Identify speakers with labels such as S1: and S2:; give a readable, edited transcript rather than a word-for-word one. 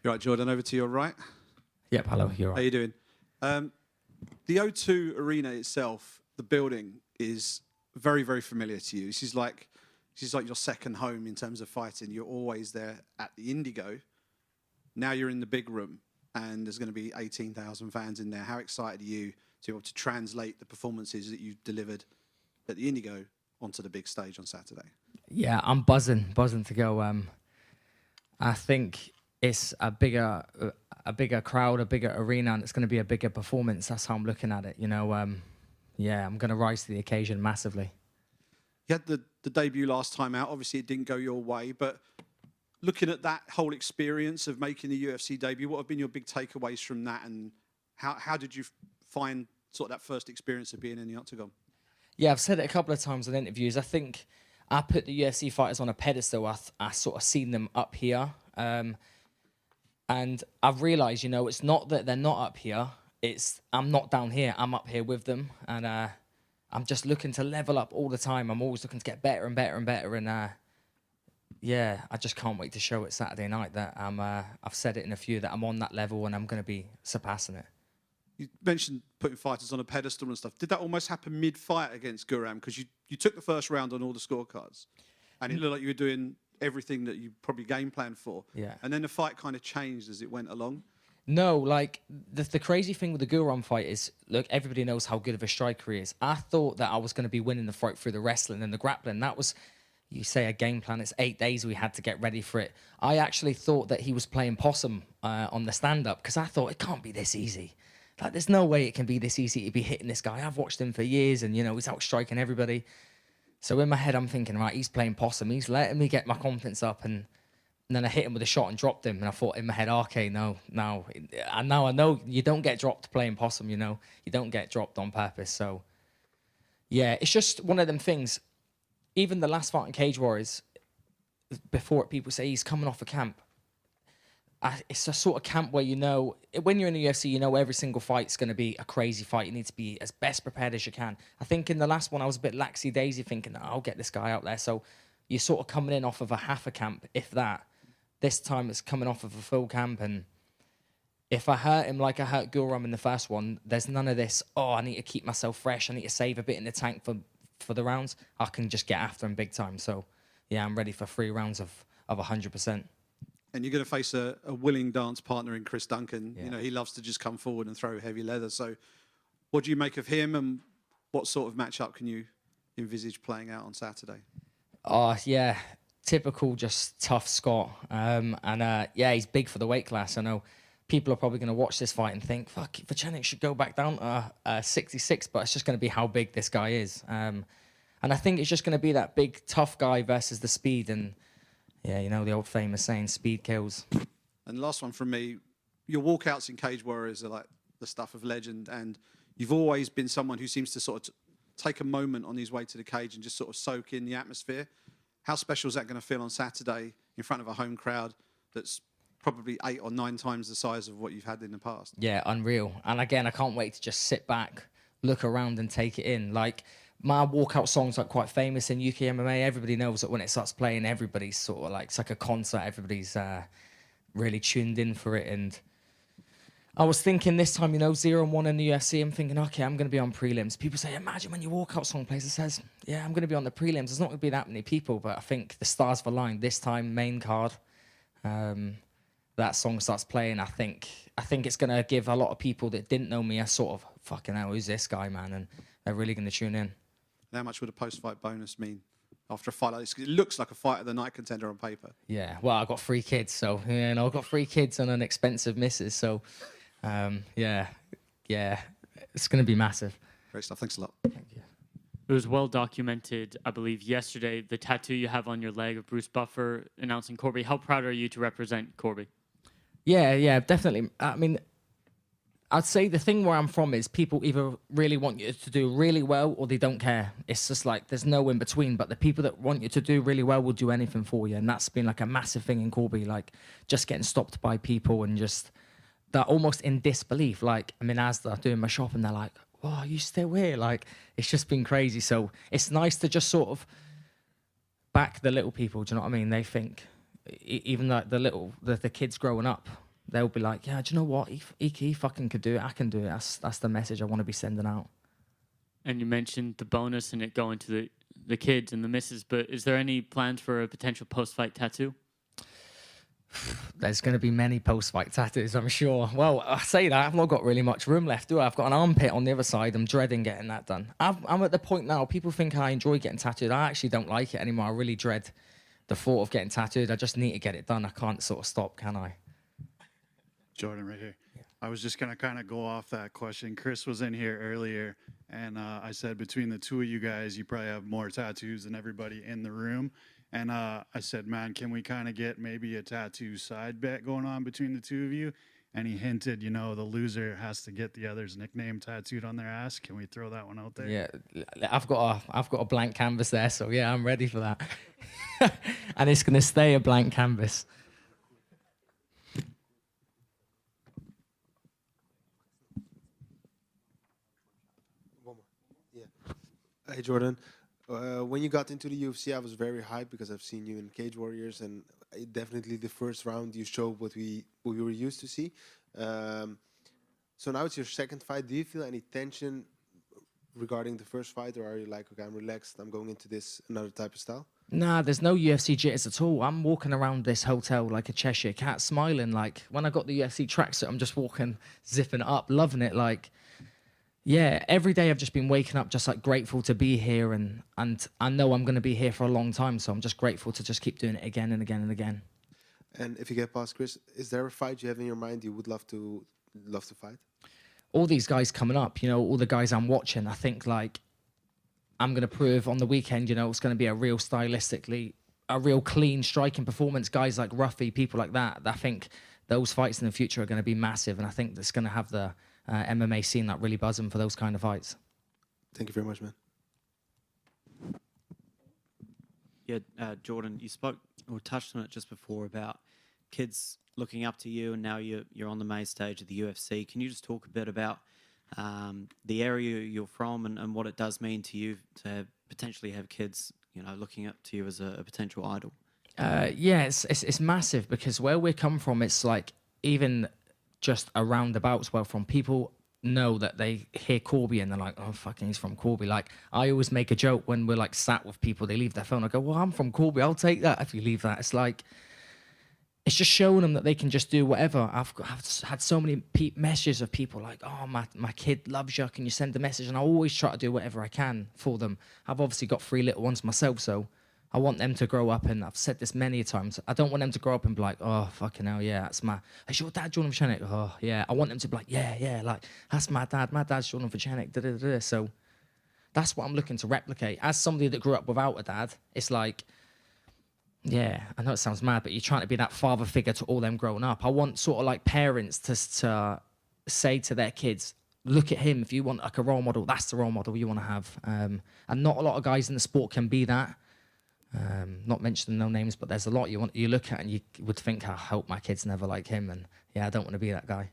S1: You're right, Jordan, over to your right.
S2: Yep, hello, you're
S1: How
S2: right.
S1: you doing? The O2 Arena itself, the building, is very, very familiar to you. This is like your second home in terms of fighting. You're always there at the Indigo. Now you're in the big room, and there's going to be 18,000 fans in there. How excited are you to be able to translate the performances that you've delivered at the Indigo onto the big stage on Saturday?
S2: Yeah, I'm buzzing to go. I think it's a bigger crowd, a bigger arena, and it's going to be a bigger performance. That's how I'm looking at it. You know, yeah, I'm going to rise to the occasion massively.
S1: You had the debut last time out. Obviously, it didn't go your way, but looking at that whole experience of making the UFC debut, what have been your big takeaways from that, and how did you find sort of that first experience of being in the octagon?
S2: Yeah, I've said it a couple of times in interviews. I think I put the UFC fighters on a pedestal. I sort of seen them up here. And I've realised, you know, it's not that they're not up here. It's I'm not down here. I'm up here with them. And I'm just looking to level up all the time. I'm always looking to get better and better and better. And yeah, I just can't wait to show it Saturday night that I've said it in a few, that I'm on that level and I'm going to be surpassing it.
S1: You mentioned putting fighters on a pedestal and stuff. Did that almost happen mid-fight against Guram? Because you took the first round on all the scorecards, and it looked like you were doing everything that you probably game planned for.
S2: Yeah.
S1: And then the fight kind of changed as it went along.
S2: No, like the crazy thing with the Guram fight is, look, everybody knows how good of a striker he is. I thought that I was going to be winning the fight through the wrestling and the grappling. That was, you say a game plan, it's 8 days we had to get ready for it. I actually thought that he was playing possum on the stand-up, because I thought it can't be this easy. Like, there's no way it can be this easy to be hitting this guy. I've watched him for years, and, you know, he's outstriking everybody. So in my head, I'm thinking, right, he's playing possum. He's letting me get my confidence up, and then I hit him with a shot and dropped him. And I thought in my head, okay, no. And now I know you don't get dropped playing possum, you know. You don't get dropped on purpose. So, yeah, it's just one of them things. Even the last fight in Cage Warriors, before it, people say he's coming off a camp. It's a sort of camp where, you know, when you're in the UFC, you know every single fight's going to be a crazy fight. You need to be as best prepared as you can. I think in the last one, I was a bit laxy-daisy thinking, oh, I'll get this guy out there. So you're sort of coming in off of a half a camp, if that. This time it's coming off of a full camp. And if I hurt him like I hurt Guram in the first one, there's none of this, oh, I need to keep myself fresh. I need to save a bit in the tank for the rounds. I can just get after him big time. So, yeah, I'm ready for 3 rounds of 100%.
S1: And you're going to face a willing dance partner in Chris Duncan.
S2: Yeah.
S1: You know, he loves to just come forward and throw heavy leather. So what do you make of him, and what sort of matchup can you envisage playing out on Saturday?
S2: Oh, yeah, typical just tough Scott. Yeah, he's big for the weight class. I know people are probably going to watch this fight and think, fuck, Vucenic should go back down to 66, but it's just going to be how big this guy is. And I think it's just going to be that big, tough guy versus the speed. And yeah, you know the old famous saying, speed kills.
S1: And last one from me, your walkouts in Cage Warriors are like the stuff of legend, and you've always been someone who seems to sort of take a moment on his way to the cage and just sort of soak in the atmosphere. How special is that going to feel on Saturday in front of a home crowd that's probably 8 or 9 times the size of what you've had in the past?
S2: Yeah, unreal. And again, I can't wait to just sit back, look around and take it in. Like, my walkout songs are quite famous in UK MMA. Everybody knows that when it starts playing, everybody's sort of like, it's like a concert. Everybody's really tuned in for it. And I was thinking this time, you know, 0-1 in the UFC, I'm thinking, okay, I'm going to be on prelims. People say, imagine when your walkout song plays, it says, yeah, I'm going to be on the prelims. There's not going to be that many people, but I think the stars have aligned. This time, main card, that song starts playing. I think it's going to give a lot of people that didn't know me a sort of, fucking hell, who's this guy, man? And they're really going to tune in.
S1: How much would a post-fight bonus mean after a fight like this? It looks like a fight of the night contender on paper.
S2: Yeah, well, I've got 3 kids, so, you know, I've got 3 kids and an expensive missus, so, yeah, it's going to be massive.
S1: Great stuff. Thanks a lot.
S2: Thank you.
S3: It was well documented, I believe, yesterday, the tattoo you have on your leg of Bruce Buffer announcing Corby. How proud are you to represent Corby?
S2: Yeah, definitely. I mean, I'd say the thing where I'm from is people either really want you to do really well or they don't care. It's just like there's no in between. But the people that want you to do really well will do anything for you. And that's been like a massive thing in Corby, like just getting stopped by people and just they're almost in disbelief. Like I'm in Asda doing my shop and they're like, "Oh, are you still here?" Like it's just been crazy. So it's nice to just sort of back the little people. Do you know what I mean? They think even like the kids growing up, they'll be like, yeah, do you know what? He fucking could do it. I can do it. That's the message I want to be sending out.
S3: And you mentioned the bonus and it going to the kids and the missus, but is there any plans for a potential post-fight tattoo?
S2: There's going to be many post-fight tattoos, I'm sure. Well, I say that, I've not got really much room left, do I? I've got an armpit on the other side. I'm dreading getting that done. I'm at the point now, people think I enjoy getting tattooed. I actually don't like it anymore. I really dread the thought of getting tattooed. I just need to get it done. I can't sort of stop, can I?
S4: Jordan, right here. I was just going to kind of go off that question. Chris was in here earlier, and I said between the two of you guys, you probably have more tattoos than everybody in the room. And I said, man, can we kind of get maybe a tattoo side bet going on between the two of you? And he hinted, the loser has to get the other's nickname tattooed on their ass. Can we throw that one out there?
S2: Yeah, I've got a blank canvas there, so yeah, I'm ready for that. And it's going to stay a blank canvas.
S5: Hey Jordan, when you got into the UFC, I was very hyped because I've seen you in Cage Warriors, and definitely the first round you showed what we were used to see. So now it's your second fight. Do you feel any tension regarding the first fight, or are you like, okay, I'm relaxed, I'm going into this another type of style?
S2: Nah, there's no UFC jitters at all. I'm walking around this hotel like a Cheshire cat, smiling. Like when I got the UFC tracksuit, I'm just walking, zipping it up, loving it. Like. Yeah, every day I've just been waking up just like grateful to be here, and I know I'm going to be here for a long time, so I'm just grateful to just keep doing it again and again and again.
S5: And if you get past Chris, is there a fight you have in your mind you would love to fight?
S2: All these guys coming up, all the guys I'm watching, I think like I'm going to prove on the weekend, it's going to be a real clean striking performance. Guys like Ruffy, people like that, I think those fights in the future are going to be massive, and I think that's going to have the MMA scene that really buzzing for those kind of fights.
S5: Thank you very much, man.
S6: Yeah, Jordan, you spoke or touched on it just before about kids looking up to you, and now you're on the main stage of the UFC. Can you just talk a bit about the area you're from and what it does mean to you to potentially have kids, looking up to you as a potential idol?
S2: Yeah, it's massive, because where we come from, it's like even just around about as well, from people know that they hear Corby and they're like, oh, fucking, he's from Corby. Like, I always make a joke when we're like sat with people, they leave their phone. I go, well, I'm from Corby. I'll take that if you leave that. It's like, it's just showing them that they can just do whatever. I've had so many messages of people like, oh, my kid loves you. Can you send a message? And I always try to do whatever I can for them. I've obviously got 3 little ones myself, so I want them to grow up, and I've said this many times, I don't want them to grow up and be like, oh, fucking hell, yeah, that's is your dad Jordan Vucenic? Oh, yeah. I want them to be like, yeah, like, that's my dad. My dad's Jordan Vucenic, da-da-da-da. So that's what I'm looking to replicate. As somebody that grew up without a dad, it's like, yeah, I know it sounds mad, but you're trying to be that father figure to all them growing up. I want sort of like parents to say to their kids, look at him. If you want like a role model, that's the role model you want to have. And not a lot of guys in the sport can be that. Not mentioning no names, but there's a lot you look at and you would think, I hope my kids never like him, and yeah, I don't want to be that guy.